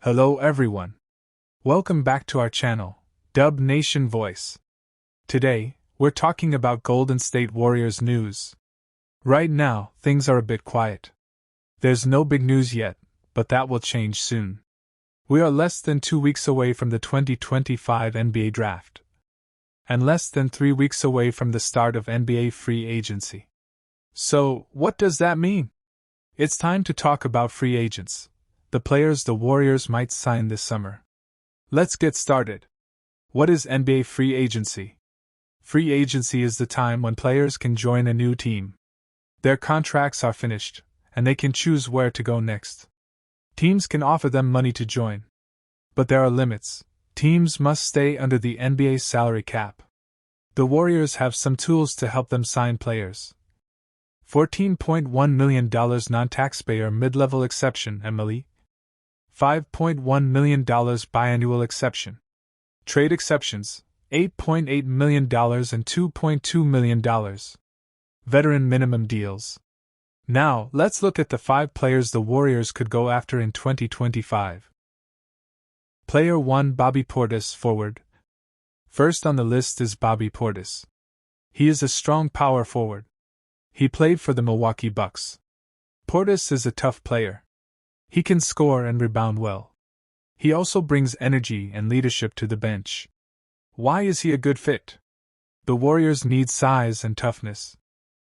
Hello everyone. Welcome back to our channel, Dub Nation Voice. Today, we're talking about Golden State Warriors news. Right now, things are a bit quiet. There's no big news yet, but that will change soon. We are less than 2 weeks away from the 2025 NBA Draft, and less than 3 weeks away from the start of NBA free agency. So, what does that mean? It's time to talk about free agents. The players the Warriors might sign this summer. Let's get started. What is NBA free agency? Free agency is the time when players can join a new team. Their contracts are finished, and they can choose where to go next. Teams can offer them money to join. But there are limits. Teams must stay under the NBA salary cap. The Warriors have some tools to help them sign players. $14.1 million non-taxpayer mid-level exception MLE. $5.1 million biannual exception. Trade exceptions, $8.8 million and $2.2 million. Veteran minimum deals. Now, let's look at the 5 players the Warriors could go after in 2025. Player 1 Bobby Portis, forward. First on the list is Bobby Portis. He is a strong power forward. He played for the Milwaukee Bucks. Portis is a tough player. He can score and rebound well. He also brings energy and leadership to the bench. Why is he a good fit? The Warriors need size and toughness.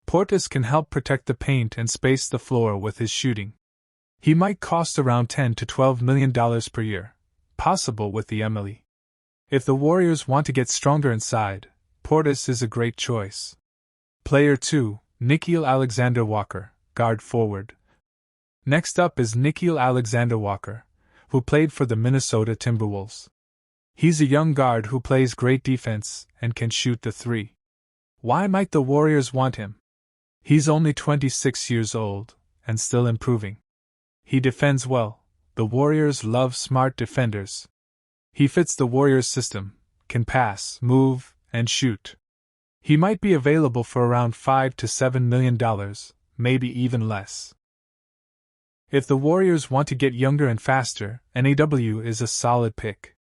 Portis can help protect the paint and space the floor with his shooting. He might cost around $10 to $12 million per year, possible with the MLE. If the Warriors want to get stronger inside, Portis is a great choice. Player 2, Nickeil Alexander-Walker, guard forward. Next up is Nickeil Alexander-Walker, who played for the Minnesota Timberwolves. He's a young guard who plays great defense and can shoot the three. Why might the Warriors want him? He's only 26 years old, and still improving. He defends well. The Warriors love smart defenders. He fits the Warriors' system, can pass, move, and shoot. He might be available for around $5 to $7 million, maybe even less. If the Warriors want to get younger and faster, NAW is a solid pick.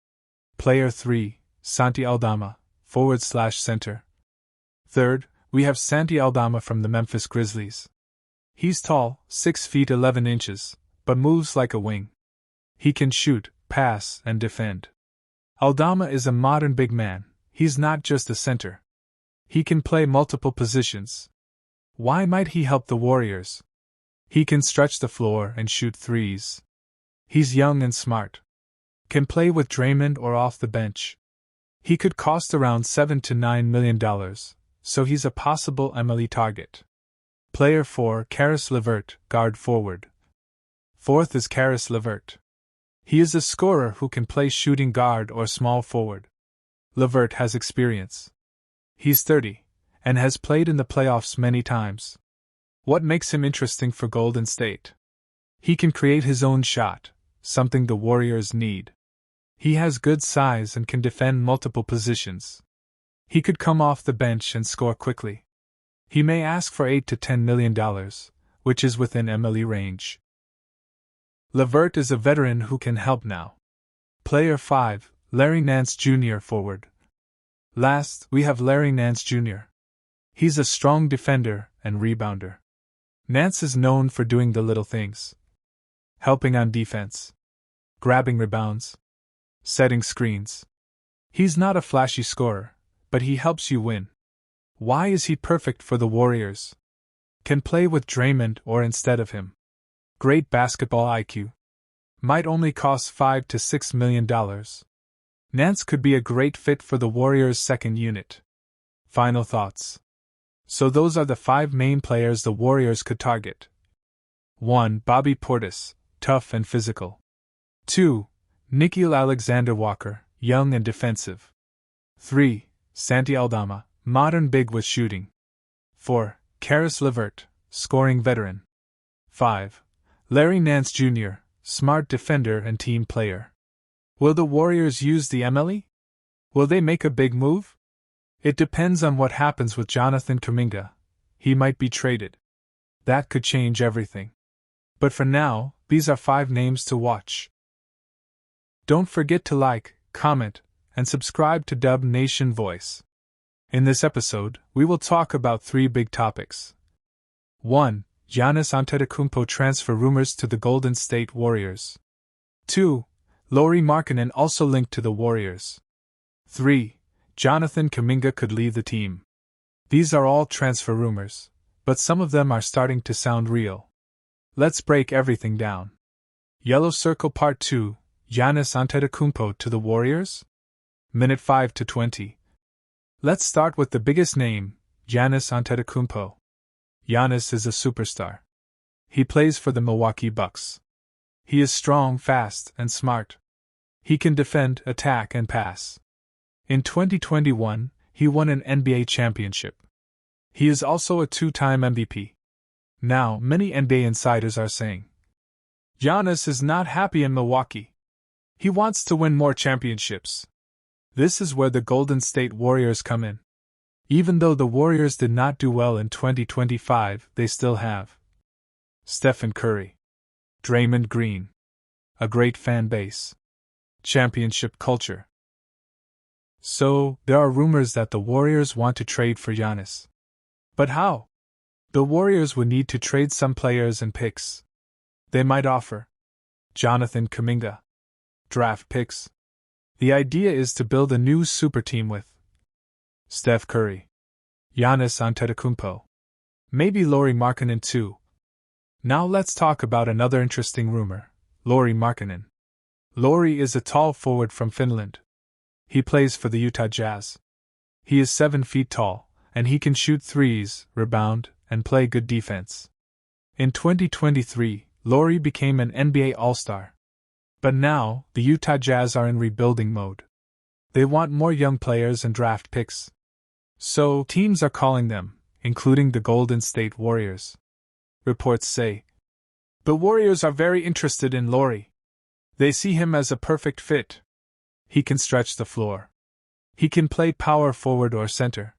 Player 3, Santi Aldama, forward/center. Third, we have Santi Aldama from the Memphis Grizzlies. He's tall, 6 feet 11 inches, but moves like a wing. He can shoot, pass, and defend. Aldama is a modern big man. He's not just a center. He can play multiple positions. Why might he help the Warriors? He can stretch the floor and shoot threes. He's young and smart. Can play with Draymond or off the bench. He could cost around $7 to $9 million, so he's a possible MLE target. Player 4 Caris LeVert, guard forward. Fourth is Caris LeVert. He is a scorer who can play shooting guard or small forward. LeVert has experience. He's 30, and has played in the playoffs many times. What makes him interesting for Golden State? He can create his own shot, something the Warriors need. He has good size and can defend multiple positions. He could come off the bench and score quickly. He may ask for $8 to $10 million, which is within MLE range. LeVert is a veteran who can help now. Player 5, Larry Nance Jr. forward. Last, we have Larry Nance Jr. He's a strong defender and rebounder. Nance is known for doing the little things. Helping on defense. Grabbing rebounds. Setting screens. He's not a flashy scorer, but he helps you win. Why is he perfect for the Warriors? Can play with Draymond or instead of him. Great basketball IQ. Might only cost $5 to $6 million. Nance could be a great fit for the Warriors' second unit. Final thoughts. So those are the 5 main players the Warriors could target. 1. Bobby Portis, tough and physical. 2. Nickeil Alexander-Walker, young and defensive. 3. Santi Aldama, modern big with shooting. 4. Caris LeVert, scoring veteran. 5. Larry Nance Jr., smart defender and team player. Will the Warriors use the MLE? Will they make a big move? It depends on what happens with Jonathan Kuminga. He might be traded. That could change everything. But for now, these are 5 names to watch. Don't forget to like, comment, and subscribe to Dub Nation Voice. In this episode, we will talk about 3 big topics. 1. Giannis Antetokounmpo transfer rumors to the Golden State Warriors. 2. Lauri Markkanen also linked to the Warriors. 3. Jonathan Kuminga could leave the team. These are all transfer rumors, but some of them are starting to sound real. Let's break everything down. Yellow Circle Part 2. Giannis Antetokounmpo to the Warriors? Minute 5 to 20. Let's start with the biggest name, Giannis Antetokounmpo. Giannis is a superstar. He plays for the Milwaukee Bucks. He is strong, fast, and smart. He can defend, attack, and pass. In 2021, he won an NBA championship. He is also a 2-time MVP. Now, many NBA insiders are saying, Giannis is not happy in Milwaukee. He wants to win more championships. This is where the Golden State Warriors come in. Even though the Warriors did not do well in 2025, they still have Stephen Curry, Draymond Green, a great fan base, championship culture. So, there are rumors that the Warriors want to trade for Giannis. But how? The Warriors would need to trade some players and picks. They might offer Jonathan Kuminga, draft picks. The idea is to build a new super team with Steph Curry, Giannis Antetokounmpo, maybe Lauri Markkanen too. Now let's talk about another interesting rumor, Lauri Markkanen. Lauri is a tall forward from Finland. He plays for the Utah Jazz. He is 7 feet tall, and he can shoot threes, rebound, and play good defense. In 2023, Lauri became an NBA All-Star. But now, the Utah Jazz are in rebuilding mode. They want more young players and draft picks. So, teams are calling them, including the Golden State Warriors. Reports say the Warriors are very interested in Lauri. They see him as a perfect fit. He can stretch the floor. He can play power forward or center.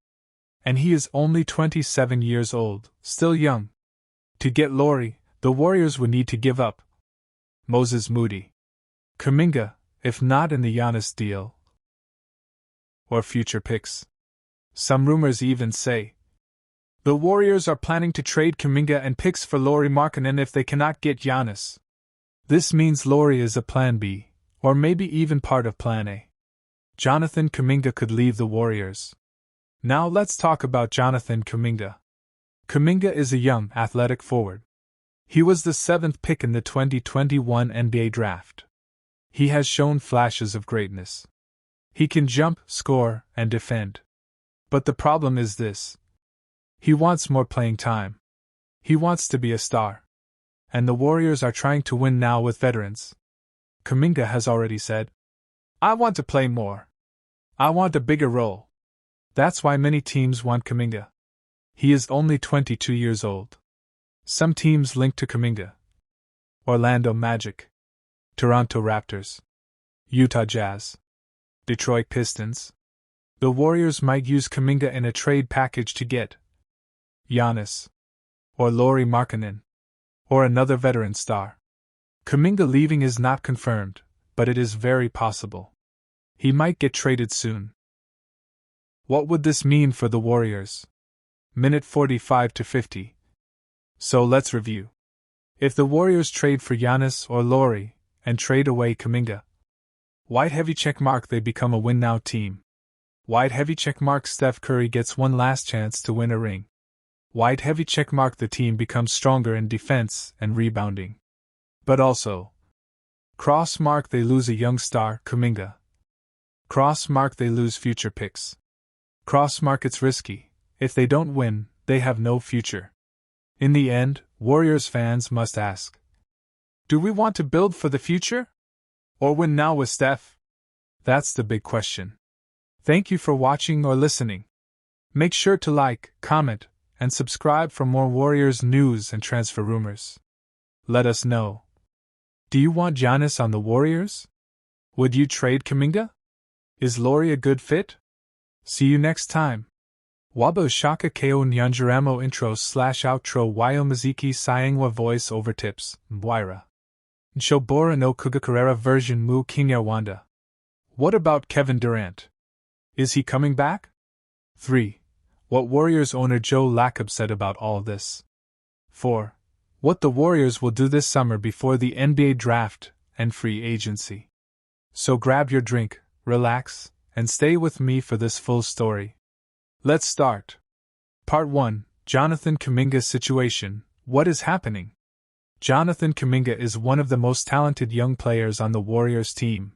And he is only 27 years old, still young. To get Lauri, the Warriors would need to give up Moses Moody, Kuminga, if not in the Giannis deal, or future picks. Some rumors even say the Warriors are planning to trade Kuminga and picks for Lauri Markkanen if they cannot get Giannis. This means Lauri is a plan B, or maybe even part of plan A. Jonathan Kuminga could leave the Warriors. Now let's talk about Jonathan Kuminga. Kuminga is a young, athletic forward. He was the 7th pick in the 2021 NBA draft. He has shown flashes of greatness. He can jump, score, and defend. But the problem is this. He wants more playing time. He wants to be a star. And the Warriors are trying to win now with veterans. Kuminga has already said, I want to play more. I want a bigger role. That's why many teams want Kuminga. He is only 22 years old. Some teams link to Kuminga: Orlando Magic, Toronto Raptors, Utah Jazz, Detroit Pistons. The Warriors might use Kuminga in a trade package to get Giannis, or Lauri Markkanen, or another veteran star. Kuminga leaving is not confirmed, but it is very possible. He might get traded soon. What would this mean for the Warriors? Minute 45 to 50. So let's review. If the Warriors trade for Giannis or Lauri, and trade away Kuminga, white heavy checkmark, they become a win-now team. White heavy checkmark, Steph Curry gets one last chance to win a ring. White heavy checkmark, the team becomes stronger in defense and rebounding. But also, cross mark, they lose a young star, Kuminga. Cross mark, they lose future picks. Cross mark, it's risky. If they don't win, they have no future. In the end, Warriors fans must ask, do we want to build for the future? Or win now with Steph? That's the big question. Thank you for watching or listening. Make sure to like, comment, and subscribe for more Warriors news and transfer rumors. Let us know. Do you want Giannis on the Warriors? Would you trade Kuminga? Is Lauri a good fit? See you next time. Wabo shaka ko nyanjaramo intro /outro wayo muziki sayangwa voice over tips, Mbwira. Nshobora no Kugakarera version mu Kinyarwanda. What about Kevin Durant? Is he coming back? 3. What Warriors owner Joe Lacob said about all this. 4. What the Warriors will do this summer before the NBA draft and free agency. So grab your drink, relax, and stay with me for this full story. Let's start. Part 1. Jonathan Kuminga's situation. What is happening? Jonathan Kuminga is one of the most talented young players on the Warriors team.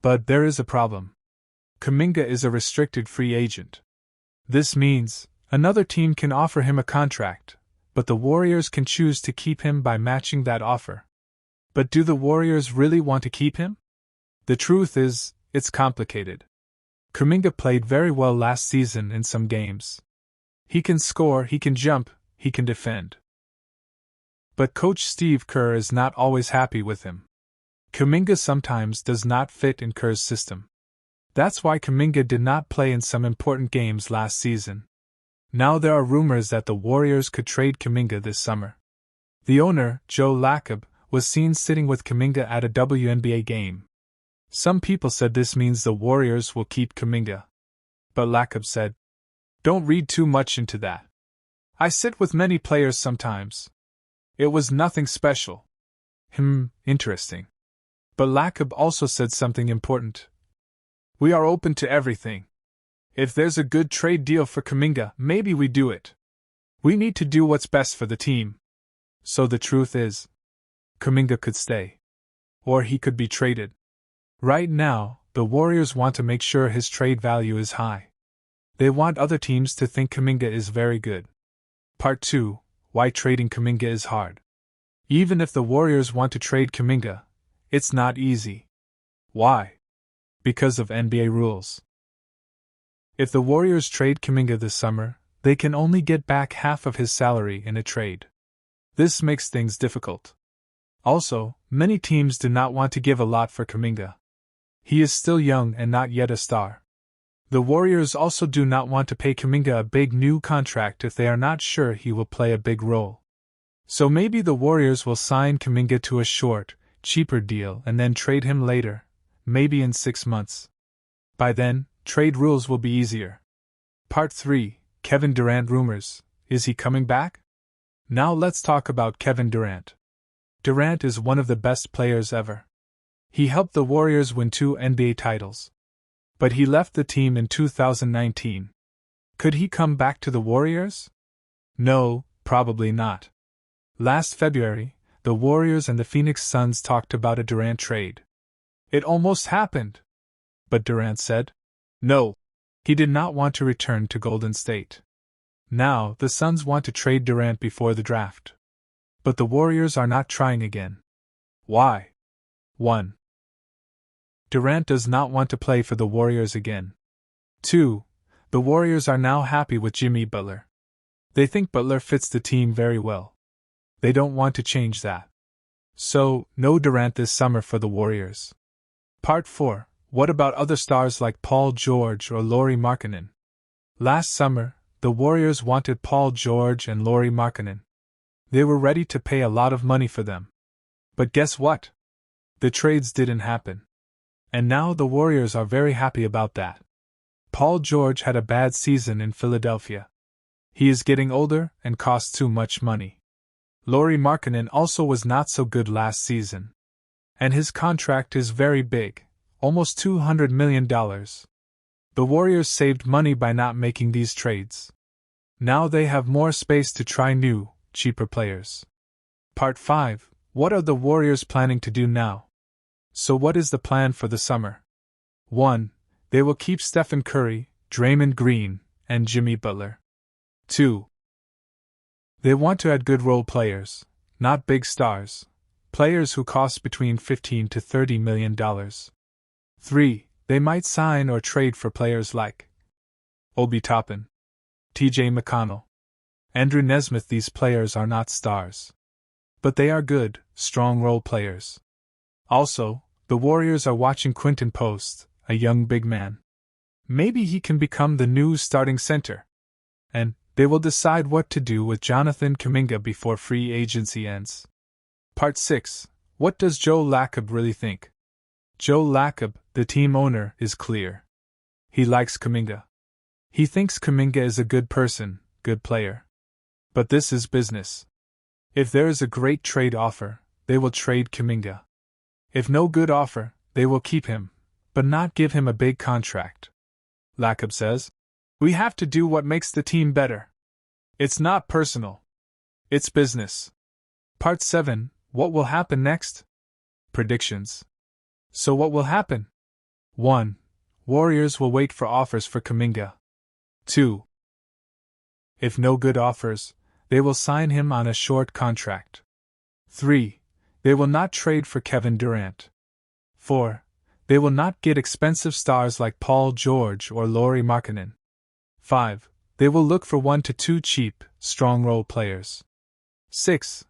But there is a problem. Kuminga is a restricted free agent. This means another team can offer him a contract, but the Warriors can choose to keep him by matching that offer. But do the Warriors really want to keep him? The truth is, it's complicated. Kuminga played very well last season in some games. He can score, he can jump, he can defend. But Coach Steve Kerr is not always happy with him. Kuminga sometimes does not fit in Kerr's system. That's why Kuminga did not play in some important games last season. Now there are rumors that the Warriors could trade Kuminga this summer. The owner, Joe Lacob, was seen sitting with Kuminga at a WNBA game. Some people said this means the Warriors will keep Kuminga. But Lacob said, "Don't read too much into that. I sit with many players sometimes. It was nothing special." Interesting. But Lacob also said something important. "We are open to everything. If there's a good trade deal for Kuminga, maybe we do it. We need to do what's best for the team." So the truth is, Kuminga could stay. Or he could be traded. Right now, the Warriors want to make sure his trade value is high. They want other teams to think Kuminga is very good. Part 2. Why trading Kuminga is hard. Even if the Warriors want to trade Kuminga, it's not easy. Why? Because of NBA rules. If the Warriors trade Kuminga this summer, they can only get back half of his salary in a trade. This makes things difficult. Also, many teams do not want to give a lot for Kuminga. He is still young and not yet a star. The Warriors also do not want to pay Kuminga a big new contract if they are not sure he will play a big role. So maybe the Warriors will sign Kuminga to a short, cheaper deal and then trade him later, maybe in 6 months. By then, trade rules will be easier. Part 3. Kevin Durant rumors. Is he coming back? Now let's talk about Kevin Durant. Durant is one of the best players ever. He helped the Warriors win 2 NBA titles. But he left the team in 2019. Could he come back to the Warriors? No, probably not. Last February, the Warriors and the Phoenix Suns talked about a Durant trade. It almost happened. But Durant said, no. He did not want to return to Golden State. Now, the Suns want to trade Durant before the draft. But the Warriors are not trying again. Why? 1. Durant does not want to play for the Warriors again. 2. The Warriors are now happy with Jimmy Butler. They think Butler fits the team very well. They don't want to change that. So, no Durant this summer for the Warriors. Part 4. What about other stars like Paul George or Lauri Markkanen? Last summer, the Warriors wanted Paul George and Lauri Markkanen. They were ready to pay a lot of money for them. But guess what? The trades didn't happen. And now the Warriors are very happy about that. Paul George had a bad season in Philadelphia. He is getting older and costs too much money. Lauri Markkanen also was not so good last season. And his contract is very big, almost $200 million. The Warriors saved money by not making these trades. Now they have more space to try new, cheaper players. Part 5. What are the Warriors planning to do now? So what is the plan for the summer? 1. They will keep Stephen Curry, Draymond Green, and Jimmy Butler. 2. They want to add good role players, not big stars, players who cost between $15 to $30 million. 3. They might sign or trade for players like Obi Toppin, T.J. McConnell, Andrew Nesmith. These players are not stars. But they are good, strong role players. Also, the Warriors are watching Quinton Post, a young big man. Maybe he can become the new starting center. And they will decide what to do with Jonathan Kuminga before free agency ends. Part 6. What does Joe Lacob really think? Joe Lacob, the team owner, is clear. He likes Kuminga. He thinks Kuminga is a good person, good player. But this is business. If there is a great trade offer, they will trade Kuminga. If no good offer, they will keep him, but not give him a big contract. Lacob says, "We have to do what makes the team better. It's not personal. It's business." Part 7. What will happen next? Predictions. So what will happen? 1. Warriors will wait for offers for Kuminga. 2. If no good offers, they will sign him on a short contract. 3. They will not trade for Kevin Durant. 4. They will not get expensive stars like Paul George or Lauri Markkanen. 5. They will look for 1 to 2 cheap, strong role players. 6.